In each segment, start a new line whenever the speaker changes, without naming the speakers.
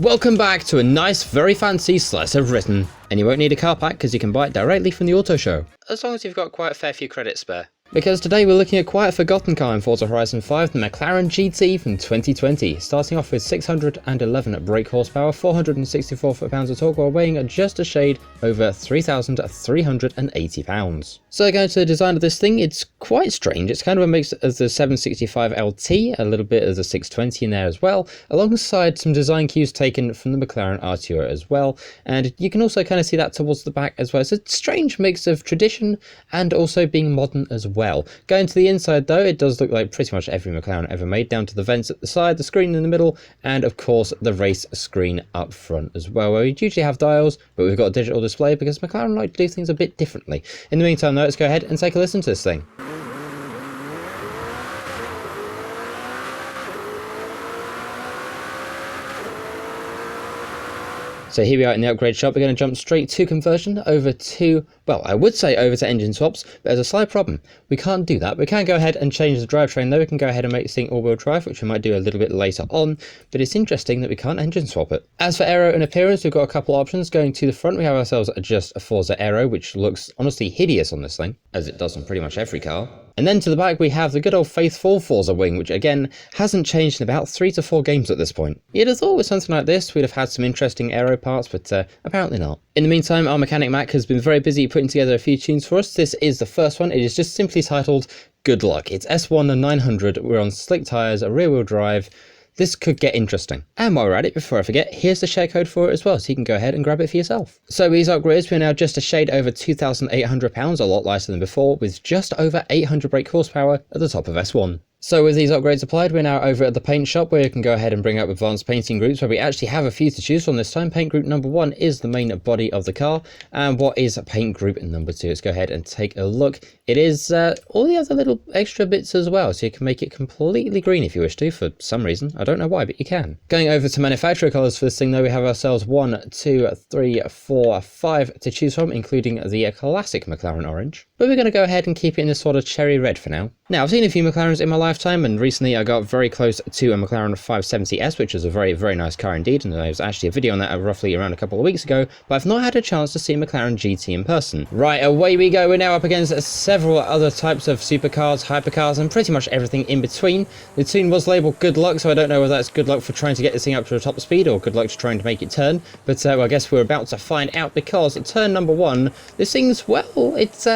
Welcome back to a nice, very fancy slice of written. And you won't need a car pack because you can buy it directly from the auto show. As long as you've got quite a fair few credits spare. Because today we're looking at quite a forgotten car in Forza Horizon 5, the McLaren GT from 2020, starting off with 611 brake horsepower, 464 foot-pounds of torque, while weighing just a shade over 3,380 pounds. So going to the design of this thing, it's quite strange. It's kind of a mix of the 765 LT, a little bit of the 620 in there as well, alongside some design cues taken from the McLaren RTO as well, and you can also kind of see that towards the back as well. It's a strange mix of tradition and also being modern as well. Going to the inside though, it does look like pretty much every McLaren ever made, down to the vents at the side, the screen in the middle, and of course the race screen up front as well, where we usually have dials, but we've got a digital display because McLaren like to do things a bit differently. In the meantime though, let's go ahead and take a listen to this thing. So here we are in the upgrade shop. We're going to jump straight to conversion over to, well, I would say over to engine swaps, but there's a slight problem. We can't do that. We can go ahead and change the drivetrain though. We can go ahead and make this thing all-wheel drive, which we might do a little bit later on, but it's interesting that we can't engine swap it. As for aero and appearance, we've got a couple options. Going to the front, we have ourselves just a Forza aero, which looks honestly hideous on this thing, as it does on pretty much every car. And then to the back we have the good old faithful Forza wing, which again hasn't changed in about 3 to 4 games at this point. You'd have thought with something like this we'd have had some interesting aero parts, but apparently not. In the meantime, our mechanic Mac has been very busy putting together a few tunes for us. This is the first one. It is just simply titled Good Luck. It's S1 900. We're on slick tyres, a rear wheel drive. This could get interesting. And while we're at it, before I forget, here's the share code for it as well, so you can go ahead and grab it for yourself. So these upgrades, we're now just a shade over 2,800 pounds, a lot lighter than before, with just over 800 brake horsepower at the top of S1. So with these upgrades applied, we're now over at the paint shop, where you can go ahead and bring up advanced painting groups, where we actually have a few to choose from this time. Paint group number 1 is the main body of the car, and what is paint group number 2? Let's go ahead and take a look. It is all the other little extra bits as well, so you can make it completely green if you wish to, for some reason. I don't know why, but you can. Going over to manufacturer colours for this thing though, we have ourselves 1, 2, 3, 4, 5 to choose from, including the classic McLaren orange. But we're going to go ahead and keep it in this sort of cherry red for now. Now, I've seen a few McLarens in my lifetime, and recently I got very close to a McLaren 570S, which is a very, very nice car indeed, and there was actually a video on that roughly around a couple of weeks ago, but I've not had a chance to see McLaren GT in person. Right, away we go. We're now up against several other types of supercars, hypercars, and pretty much everything in between. The tune was labelled Good Luck, so I don't know whether that's good luck for trying to get this thing up to a top speed, or good luck to trying to make it turn, but well, I guess we're about to find out, because at turn number 1, this thing's, well, it's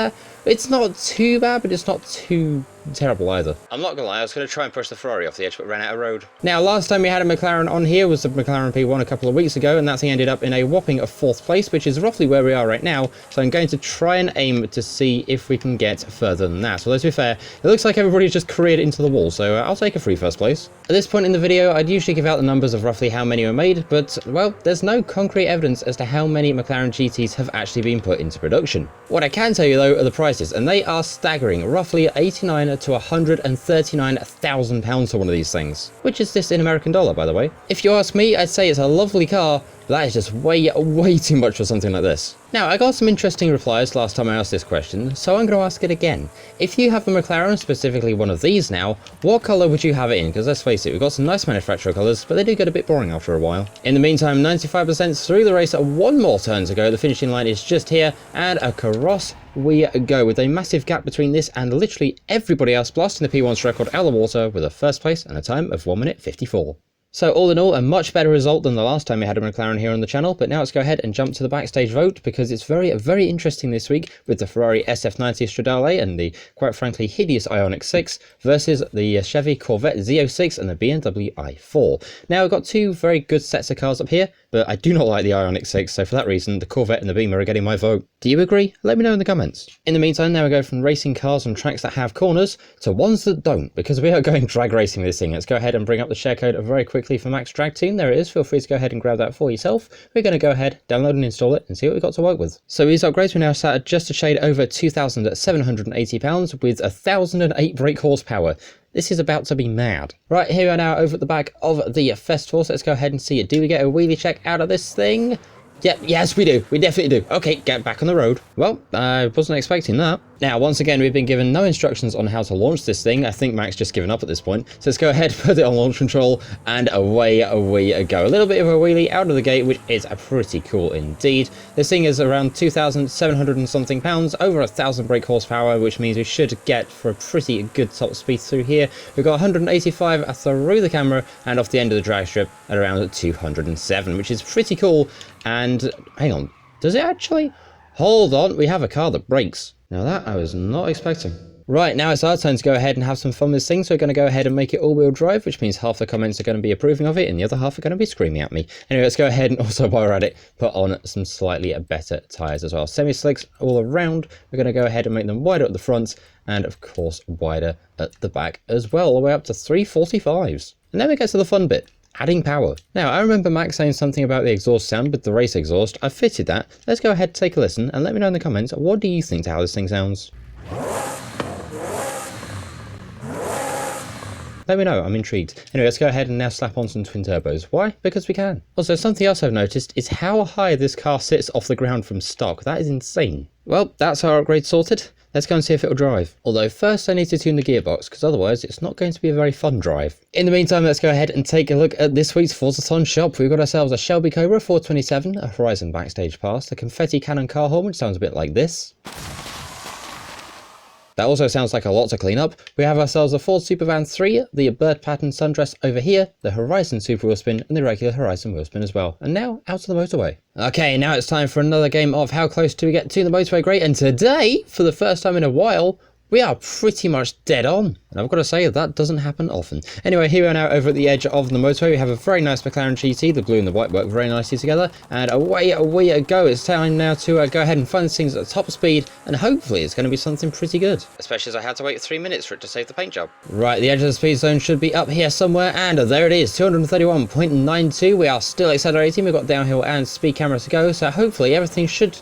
not too bad, but it's not too terrible either. I'm not gonna lie, I was gonna try and push the Ferrari off the edge, but ran out of road. Now, last time we had a McLaren on here was the McLaren P1 a couple of weeks ago, and that thing ended up in a whopping 4th place, which is roughly where we are right now. So I'm going to try and aim to see if we can get further than that. So let's be fair, it looks like everybody's just careered into the wall, so I'll take a free first place. At this point in the video, I'd usually give out the numbers of roughly how many were made, but, well, there's no concrete evidence as to how many McLaren GTs have actually been put into production. What I can tell you, though, are the prices, and they are staggering, roughly 89 to 139,000 pounds for one of these things, which is this in American dollar, by the way. If you ask me, I'd say it's a lovely car, but that is just way too much for something like this. Now, I got some interesting replies last time I asked this question, so I'm going to ask it again. If you have a McLaren, specifically one of these now, what colour would you have it in? Because let's face it, we've got some nice manufacturer colours, but they do get a bit boring after a while. In the meantime, 95% through the race, 1 more turn to go. The finishing line is just here, and across we go, with a massive gap between this and literally everybody else, blasting the P1's record out of the water with a first place and a time of 1 minute 54. So all in all, a much better result than the last time we had a McLaren here on the channel, but now let's go ahead and jump to the backstage vote, because it's very interesting this week with the Ferrari SF90 Stradale and the, quite frankly, hideous Ioniq 6 versus the Chevy Corvette Z06 and the BMW i4. Now, we've got 2 very good sets of cars up here, but I do not like the Ioniq 6, so for that reason, the Corvette and the Beamer are getting my vote. Do you agree? Let me know in the comments. In the meantime, now we go from racing cars on tracks that have corners to ones that don't, because we are going drag racing with this thing. Let's go ahead and bring up the share code very quickly for Max Drag Team. There it is. Feel free to go ahead and grab that for yourself. We're going to go ahead, download and install it, and see what we've got to work with. So these upgrades, we're now sat at just a shade over 2,780 pounds with 1,008 brake horsepower. This is about to be mad. Right, here we are now over at the back of the Festival, so let's go ahead and see it. Do we get a wheelie check out of this thing? Yep, yes we do. We definitely do. Okay, get back on the road. Well, I wasn't expecting that. Now, once again, we've been given no instructions on how to launch this thing. I think Mac's just given up at this point. So let's go ahead, put it on launch control, and away we go. A little bit of a wheelie out of the gate, which is pretty cool indeed. This thing is around 2,700 and something pounds, over 1,000 brake horsepower, which means we should get for a pretty good top speed through here. We've got 185 through the camera and off the end of the drag strip at around 207, which is pretty cool. And hang on, does it actually? Hold on, we have a car that brakes. Now that I was not expecting. Right, now it's our turn to go ahead and have some fun with this thing, so we're going to go ahead and make it all-wheel drive, which means half the comments are going to be approving of it, and the other half are going to be screaming at me. Anyway, let's go ahead and also, while we're at it, put on some slightly better tyres as well. Semi-slicks all around. We're going to go ahead and make them wider at the front, and of course wider at the back as well, all the way up to 345s. And then we get to the fun bit. Adding power. Now, I remember Max saying something about the exhaust sound with the race exhaust. I've fitted that. Let's go ahead and take a listen and let me know in the comments, what do you think to how this thing sounds? Let me know, I'm intrigued. Anyway, let's go ahead and now slap on some twin turbos. Why? Because we can. Also, something else I've noticed is how high this car sits off the ground from stock. That is insane. Well, that's our upgrade sorted. Let's go and see if it'll drive. Although first I need to tune the gearbox, because otherwise it's not going to be a very fun drive. In the meantime, let's go ahead and take a look at this week's Forzathon shop. We've got ourselves a Shelby Cobra 427, a Horizon backstage pass, a confetti cannon car horn, which sounds a bit like this. That also sounds like a lot to clean up. We have ourselves a Ford Supervan 3, the bird pattern sundress over here, the Horizon Super Wheel Spin, and the regular Horizon Wheel Spin as well. And now, out to the motorway. Okay, now it's time for another game of How Close Do We Get to the Motorway Great? And today, for the first time in a while, we are pretty much dead on. And I've got to say, that doesn't happen often. Anyway, here we are now over at the edge of the motorway. We have a very nice McLaren GT. The blue and the white work very nicely together. And away we go. It's time now to go ahead and find things at top speed. And hopefully it's going to be something pretty good. Especially as I had to wait 3 minutes for it to save the paint job. Right, the edge of the speed zone should be up here somewhere. And there it is, 231.92. We are still accelerating. We've got downhill and speed camera to go. So hopefully everything should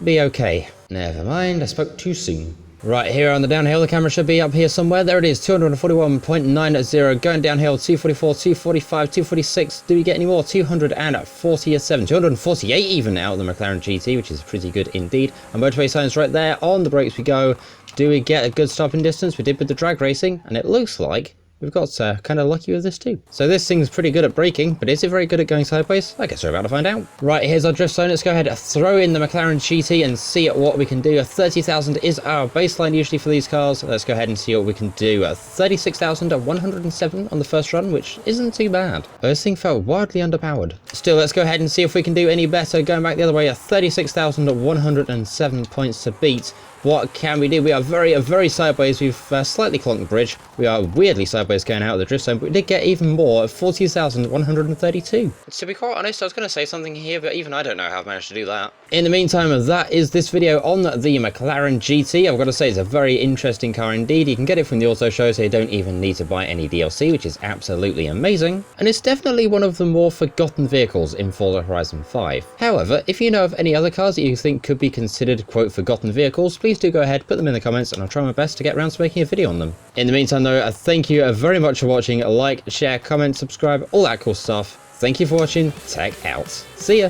be okay. Never mind, I spoke too soon. Right, here on the downhill, the camera should be up here somewhere. There it is, 241.90, going downhill, 244, 245, 246. Do we get any more? 247, 248 even out of the McLaren GT, which is pretty good indeed. And motorway signs right there. On the brakes we go. Do we get a good stopping distance? We did with the drag racing, and it looks like we've got kind of lucky with this too. So this thing's pretty good at braking, but is it very good at going sideways? I guess we're about to find out. Right, here's our drift zone. Let's go ahead and throw in the McLaren GT and see what we can do. 30,000 is our baseline usually for these cars. Let's go ahead and see what we can do. 36,107 on the first run, which isn't too bad. But this thing felt wildly underpowered. Still, let's go ahead and see if we can do any better. Going back the other way, 36,107 points to beat. What can we do? We are very sideways. We've slightly clonked the bridge. We are weirdly sideways going out of the drift zone, but we did get even more at 40,132. To be quite honest, I was going to say something here, but even I don't know how I've managed to do that. In the meantime, that is this video on the McLaren GT. I've got to say, it's a very interesting car indeed. You can get it from the auto show, so you don't even need to buy any DLC, which is absolutely amazing. And it's definitely one of the more forgotten vehicles in Forza Horizon 5. However, if you know of any other cars that you think could be considered, quote, forgotten vehicles, please do go ahead, put them in the comments, and I'll try my best to get around to making a video on them. In the meantime though, thank you very much for watching. Like, share, comment, subscribe, all that cool stuff. Thank you for watching. Tech out. See ya.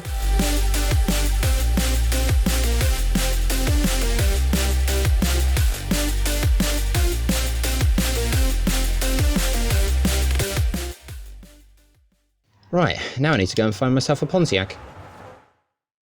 Right, now I need to go and find myself a Pontiac.